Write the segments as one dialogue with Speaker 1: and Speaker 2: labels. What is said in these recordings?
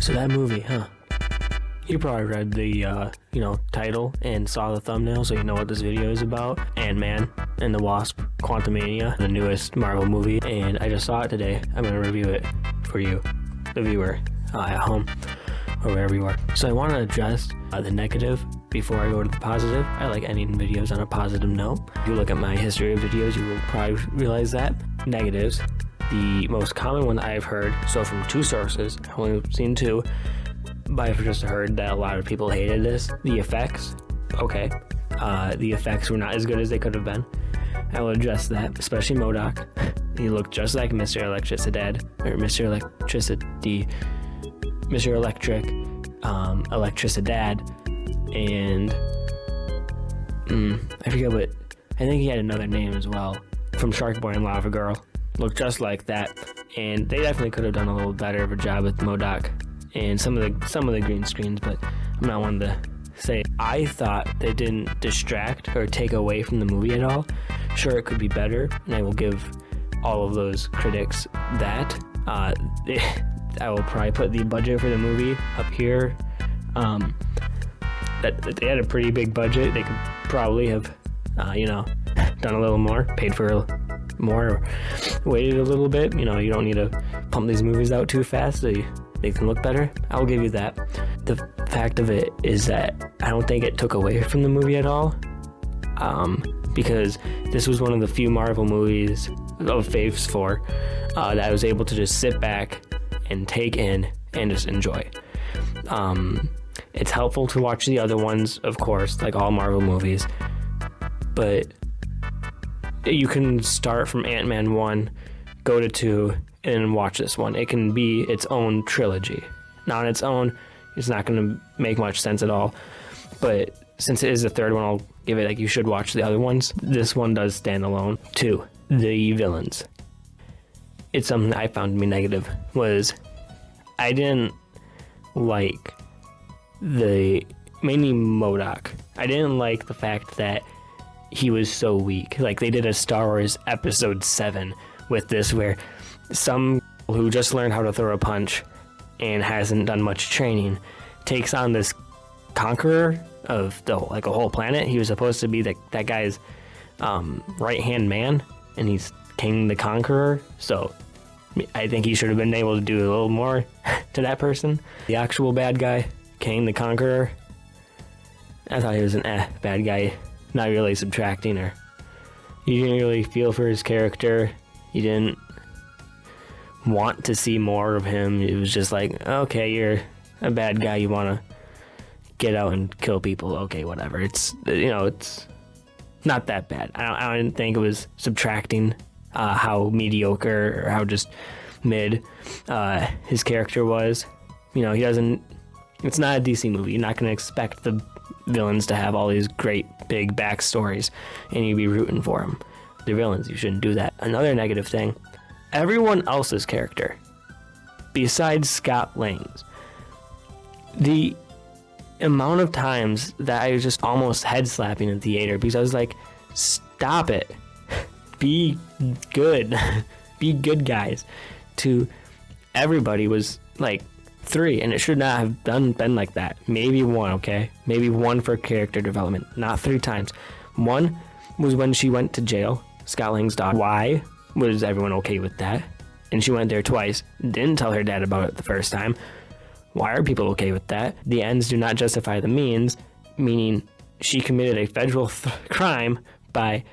Speaker 1: So that movie, huh? You probably read the, title and saw the thumbnail, so you know what this video is about. Ant-Man and the Wasp Quantumania, the newest Marvel movie, and I just saw it today. I'm going to review it for you, the viewer, at home, or wherever you are. So I want to address the negative before I go to the positive. I like ending videos on a positive note. If you look at my history of videos, you will probably realize that. Negatives. The most common one I've heard, so from two sources, I've only seen two, but I've just heard that a lot of people hated this. The effects, okay. The effects were not as good as they could have been. I will address that, especially MODOK. He looked just like Mr. Electricidad, or Mr. Electricity, Mr. Electric, Electricidad, and I forget what, I think he had another name as well, from Shark Boy and Lava Girl. Looked just like that, and they definitely could have done a little better of a job with MODOK and some of the green screens, but I'm not one to say. I thought they didn't distract or take away from the movie at all. Sure, it could be better, and I will give all of those critics that. I will probably put the budget for the movie up here. That they had a pretty big budget. They could probably have, done a little more, paid for more, waited a little bit. You don't need to pump these movies out too fast. They can look better. I'll give you that. The fact of it is that I don't think it took away from the movie at all, because this was one of the few Marvel movies of Phase 4 that I was able to just sit back and take in and just enjoy. It's helpful to watch the other ones, of course, like all Marvel movies, but you can start from Ant-Man 1, go to 2, and watch this one. It can be its own trilogy. Now on its own, it's not going to make much sense at all, but since it is the third one, I'll give it you should watch the other ones. This one does stand alone. 2, the villains. It's something that I found to be negative, was I didn't like mainly MODOK. I didn't like the fact that he was so weak. Like, they did a Star Wars Episode 7 with this, where some who just learned how to throw a punch and hasn't done much training takes on this conqueror of a whole planet. He was supposed to be that guy's right-hand man, and he's King the Conqueror, so I think he should have been able to do a little more to that person. The actual bad guy, King the Conqueror, I thought he was an bad guy, not really subtracting, or you didn't really feel for his character. You didn't want to see more of him. It was just like, okay, you're a bad guy, you want to get out and kill people, okay, whatever. It's not that bad. I didn't think it was subtracting how mediocre or how just mid his character was. It's not a DC movie. You're not going to expect the villains to have all these great big backstories and you'd be rooting for them. They're villains. You shouldn't do that. Another negative thing, everyone else's character besides Scott Lang's, the amount of times that I was just almost head slapping in the theater because I was like, stop it. Be good. Be good guys. To everybody was like 3, and it should not have been like that. Maybe 1, okay? Maybe 1 for character development, not 3 times. 1 was when she went to jail, Scott Lang's daughter. Why was everyone okay with that? And she went there twice, didn't tell her dad about it the first time. Why are people okay with that? The ends do not justify the means, meaning she committed a federal crime by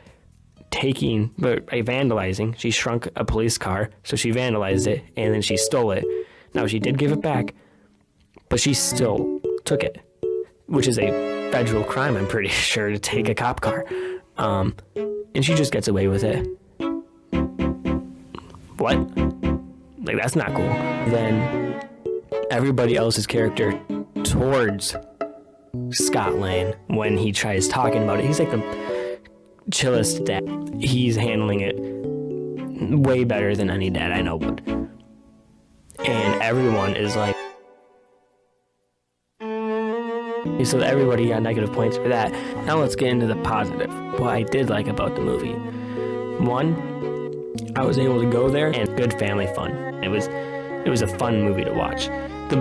Speaker 1: vandalizing. She shrunk a police car, so she vandalized it, and then she stole it. Now, she did give it back, but she still took it, which is a federal crime, I'm pretty sure, to take a cop car. And she just gets away with it. What? Like, that's not cool. Then everybody else's character towards Scott Lang, when he tries talking about it, he's like the chillest dad. He's handling it way better than any dad I know would. And everyone is like, so everybody got negative points for that. Now let's get into the positive. What I did like about the movie. 1, I was able to go there and good family fun. It was a fun movie to watch. The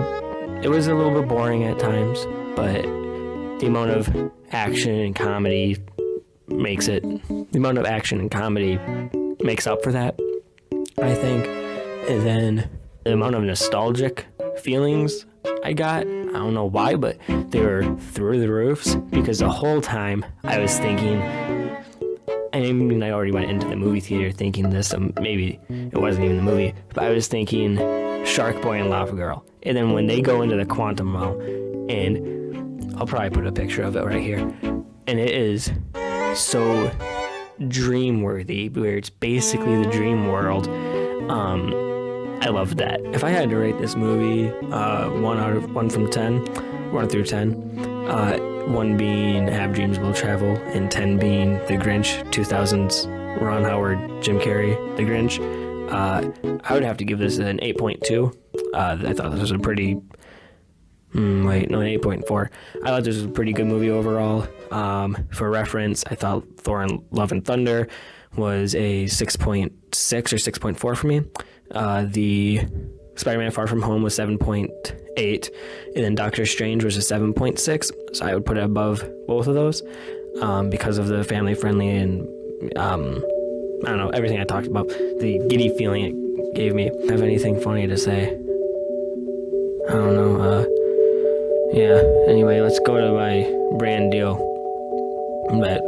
Speaker 1: it was a little bit boring at times, but the amount of action and comedy makes up for that, I think. And then the amount of nostalgic feelings I got, I don't know why, but they were through the roofs, because the whole time I was thinking, I mean, I already went into the movie theater thinking this, maybe it wasn't even the movie, but I was thinking Shark Boy and Lava Girl. And then when they go into the quantum realm, and I'll probably put a picture of it right here, and it is so dream-worthy, where it's basically the dream world. I love that. If I had to rate this movie 1 through 10, 1 being Have Dreams Will Travel, and 10 being The Grinch, 2000s Ron Howard, Jim Carrey, The Grinch, I would have to give this an 8.2. I thought this was a pretty... an 8.4. I thought this was a pretty good movie overall. For reference, I thought Thor and Love and Thunder was a 6.6 or 6.4 for me. The Spider-Man Far From Home was 7.8, and then Doctor Strange was a 7.6, so I would put it above both of those because of the family-friendly and, I don't know, everything I talked about, the giddy feeling it gave me. Have anything funny to say? I don't know, yeah, anyway, let's go to my brand deal that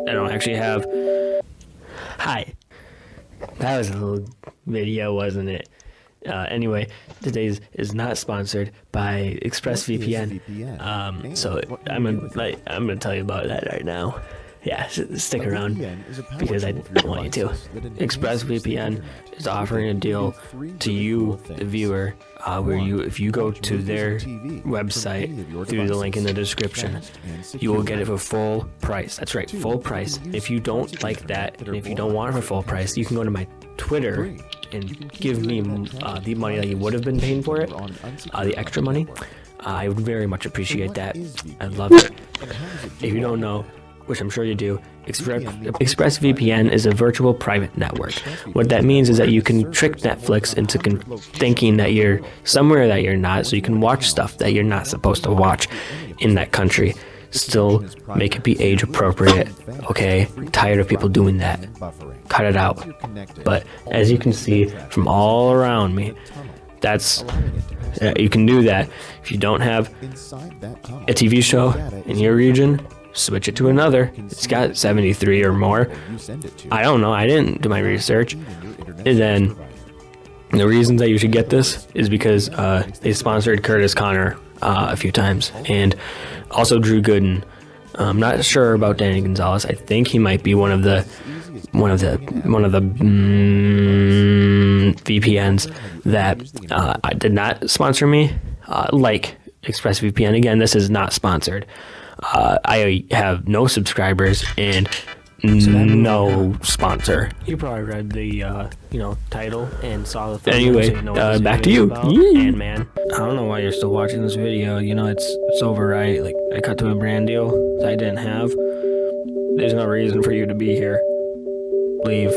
Speaker 1: I don't actually have. Hi. That was a little video, wasn't it? Anyway, today's is not sponsored by ExpressVPN. So I'm gonna tell you about that right now. Yeah, stick around because I want you to. ExpressVPN is offering a deal to you, the viewer, where if you go to their website through the link in the description, you will get it for full price. That's right, full price. If you don't like that, and if you don't want it for full price, you can go to my Twitter and give me the money that you would have been paying for it, the extra money. I would very much appreciate that. I'd love it. If you don't know, which I'm sure you do, ExpressVPN is a virtual private network. What that means is that you can trick Netflix into thinking that you're somewhere that you're not, so you can watch stuff that you're not supposed to watch in that country. Still make it be age appropriate, okay? I'm tired of people doing that. Cut it out. But as you can see from all around me, you can do that. If you don't have a TV show in your region, switch it to another. It's got 73 or more. I don't know. I didn't do my research. And then the reasons that you should get this is because they sponsored Curtis Connor a few times, and also Drew Gooden. I'm not sure about Danny Gonzalez. I think he might be one of the VPNs that did not sponsor me, like ExpressVPN. Again, this is not sponsored. I have no subscribers and no sponsor. You probably read the title and saw the thumbnail. Anyway, so back to you. And man, I don't know why you're still watching this video. It's over, right? Like, I cut to a brand deal that I didn't have. There's no reason for you to be here. Leave.